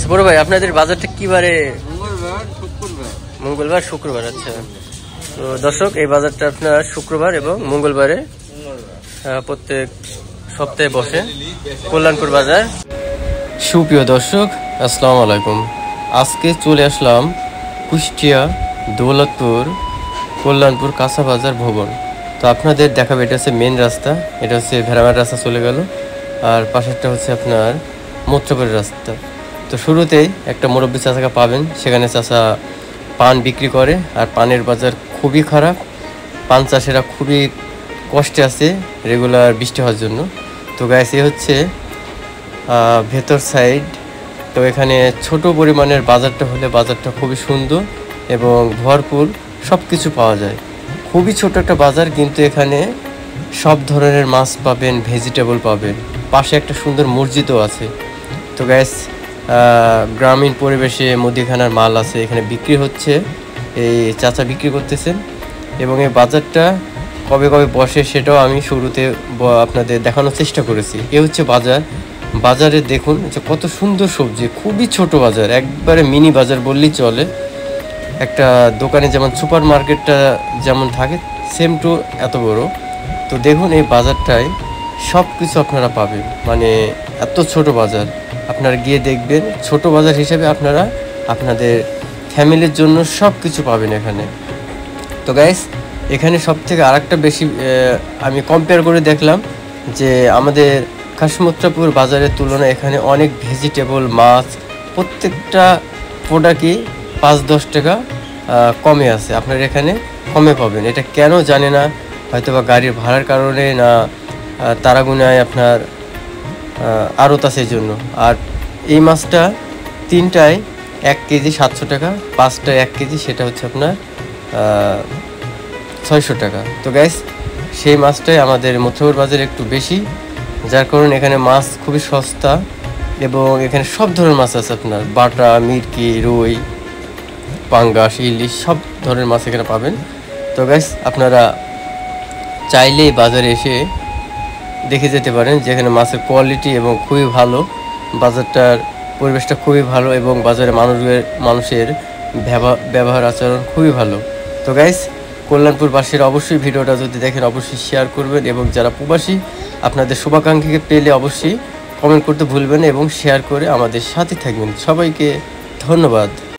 বড় ভাই আপনাদের বাজারটা কি বারে? মঙ্গলবার, শুক্রবার। শুক্রবার। আচ্ছা, তো দর্শক এই বাজারটা আপনার শুক্রবার এবং মঙ্গলবারে প্রত্যেক সপ্তাহে বসে, কল্যাণপুর বাজার। সুপ্রিয় দর্শক, আসসালামু আলাইকুম। আজকে চলে আসলাম কুষ্টিয়া দৌলতপুর কল্যাণপুর কাঁচা বাজার ভবন। তো আপনাদের দেখাবে, এটা হচ্ছে মেন রাস্তা, এটা হচ্ছে ভেড়ামার রাস্তা চলে গেল, আর পাশেরটা হচ্ছে আপনার মত্রপুরের রাস্তা। তো শুরুতেই একটা মুরব্বী চাচাকে পাবেন, সেখানে চাচা পান বিক্রি করে, আর পানের বাজার খুবই খারাপ। পান চাষিরা খুবই কষ্টে আছে রেগুলার বৃষ্টি হওয়ার জন্য। তো গাইস, এ হচ্ছে ভেতর সাইড। তো এখানে ছোট পরিমাণের বাজারটা হলে বাজারটা খুবই সুন্দর এবং ভরপুর সব কিছু পাওয়া যায়। খুবই ছোট একটা বাজার, কিন্তু এখানে সব ধরনের মাছ পাবেন, ভেজিটেবল পাবেন। পাশে একটা সুন্দর মসজিদও আছে। তো গ্যাস, গ্রামীণ পরিবেশে মুদিখানার মাল আছে, এখানে বিক্রি হচ্ছে, এই চাচা বিক্রি করতেছেন। এবং এই বাজারটা কবে কবে বসে সেটাও আমি শুরুতে আপনাদের দেখানোর চেষ্টা করেছি। এ হচ্ছে বাজার। বাজারে দেখুন যে কত সুন্দর সবজি, খুবই ছোট বাজার, একবারে মিনি বাজার বললেই চলে। একটা দোকানে যেমন সুপার মার্কেটটা যেমন থাকে, সেম টু এত বড়। তো দেখুন এই বাজারটায় সব কিছু আপনারা পাবেন, মানে এত ছোট বাজার। আপনারা গিয়ে দেখবেন, ছোট বাজার হিসেবে আপনারা আপনাদের ফ্যামিলির জন্য সব কিছু পাবেন এখানে। তো গাইস, এখানে সব থেকে আরেকটা বেশি আমি কম্পেয়ার করে দেখলাম যে আমাদের কাশমত্রাপুর বাজারের তুলনায় এখানে অনেক ভেজিটেবল, মাছ, প্রত্যেকটা প্রোডাক্টই 5-10 টাকা কমে আছে। আপনারা এখানে কমে পাবেন। এটা কেন জানি না, হয়তো বা গাড়ির ভাড়ার কারণে, না তারাগুনায় আপনার আড়ত আছে এই জন্য। আর এই মাছটা 3টায় 1 কেজি 700 টাকা, 5টায় 1 কেজি, সেটা হচ্ছে আপনার 600 টাকা। তো গাইস, সেই মাছটাই আমাদের মথুর বাজারে একটু বেশি, যার কারণে এখানে মাছ খুবই সস্তা। এবং এখানে সব ধরনের মাছ আছে, আপনার বাটা, মিরকি, রুই, পাঙ্গাস, ইলিশ, সব ধরনের মাছ এখানে পাবেন। তো গাইস, আপনারা চাইলেই বাজারে এসে দেখে যেতে পারেন, যেখানে মাছের কোয়ালিটি এবং খুবই ভালো, বাজারটার পরিবেশটা খুবই ভালো, এবং বাজারে মানুষের ব্যবহার আচরণ খুবই ভালো। তো গাইস, কল্যাণপুরবাসীরা অবশ্যই ভিডিওটা যদি দেখেন অবশ্যই শেয়ার করবেন, এবং যারা প্রবাসী আপনাদের শুভাকাঙ্ক্ষীকে পেলে অবশ্যই কমেন্ট করতে ভুলবেন এবং শেয়ার করে আমাদের সাথে থাকবেন। সবাইকে ধন্যবাদ।